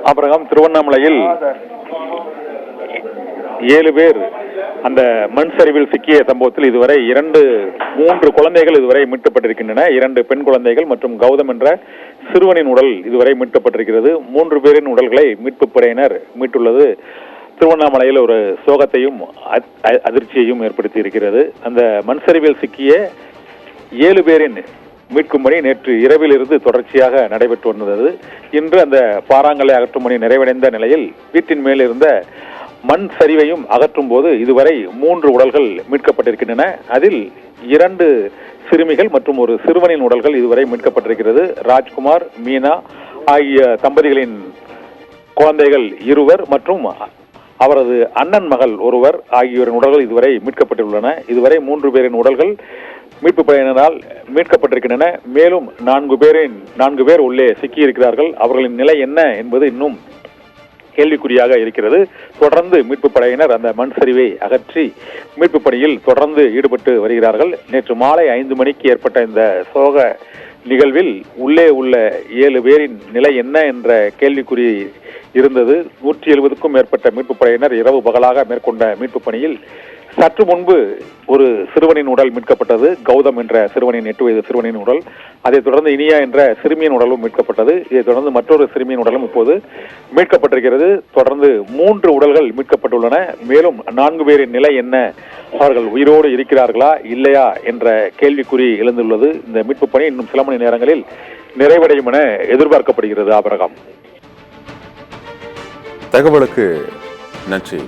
அப்புறம் திருவண்ணாமலையில் 7 பேர் அந்த மண் சரிவில் சிக்கிய சம்பவத்தில் இதுவரை 3 குழந்தைகள் இதுவரை மீட்கப்பட்டிருக்கின்றன. 2 பெண் குழந்தைகள் மற்றும் கௌதம் என்ற சிறுவனின் உடல் இதுவரை மீட்கப்பட்டிருக்கிறது. 3 பேரின் உடல்களை மீட்பு படையினர் மீட்டுள்ளது திருவண்ணாமலையில் ஒரு சோகத்தையும் அதிர்ச்சியையும் ஏற்படுத்தி இருக்கிறது. அந்த மண் சரிவில் சிக்கிய 7 பேரின் மீட்கும் பணி நேற்று இரவில் இருந்து தொடர்ச்சியாக நடைபெற்று வந்தது. இன்று அந்த பாறாங்கல்லை அகற்றும் பணி நிறைவடைந்த நிலையில் வீட்டின் மேல் இருந்த மண் சரிவையும் அகற்றும் போது இதுவரை 3 உடல்கள் மீட்கப்பட்டிருக்கின்றன. அதில் 2 சிறுமிகள் மற்றும் ஒரு சிறுவனின் உடல்கள் இதுவரை மீட்கப்பட்டிருக்கிறது. ராஜ்குமார், மீனா ஆகிய தம்பதிகளின் குழந்தைகள் 2 மற்றும் அவரது அண்ணன் மகள் 1 ஆகியோரின் உடல்கள் இதுவரை மீட்கப்பட்டுள்ளன. இதுவரை 3 பேரின் உடல்கள் மீட்பு படையினரால் மீட்கப்பட்டிருக்கின்றன. மேலும் 4 பேர் உள்ளே சிக்கியிருக்கிறார்கள். அவர்களின் நிலை என்ன என்பது இன்னும் கேள்விக்குறியாக இருக்கிறது. தொடர்ந்து மீட்பு படையினர் அந்த மண் சரிவை அகற்றி மீட்பு பணியில் தொடர்ந்து ஈடுபட்டு வருகிறார்கள். நேற்று மாலை 5 மணிக்கு ஏற்பட்ட இந்த சோக நிகழ்வில் உள்ளே உள்ள 7 பேரின் நிலை என்ன என்ற கேள்விக்குறி இருந்தது. 170க்கும் மேற்பட்ட மீட்பு படையினர் இரவு பகலாக மேற்கொண்ட மீட்பு பணியில் சற்று முன்பு ஒரு சிறுவனின் உடல் மீட்கப்பட்டது. கௌதம் என்ற சிறுவனின் 8 வயது சிறுவனின் உடல். அதைத் தொடர்ந்து இனியா என்ற சிறுமியின் உடலும் மீட்கப்பட்டது. இதைத் தொடர்ந்து மற்றொரு சிறுமியின் உடலும் இப்போது மீட்கப்பட்டிருக்கிறது. தொடர்ந்து 3 உடல்கள் மீட்கப்பட்டுள்ளன. மேலும் 4 பேரின் நிலை என்ன, அவர்கள் உயிரோடு இருக்கிறார்களா இல்லையா என்ற கேள்விக்குறி எழுந்துள்ளது. இந்த மீட்பு பணி இன்னும் சில மணி நேரங்களில் நிறைவடையும் என எதிர்பார்க்கப்படுகிறது. ஆபிரகாம், தகவலுக்கு நன்றி.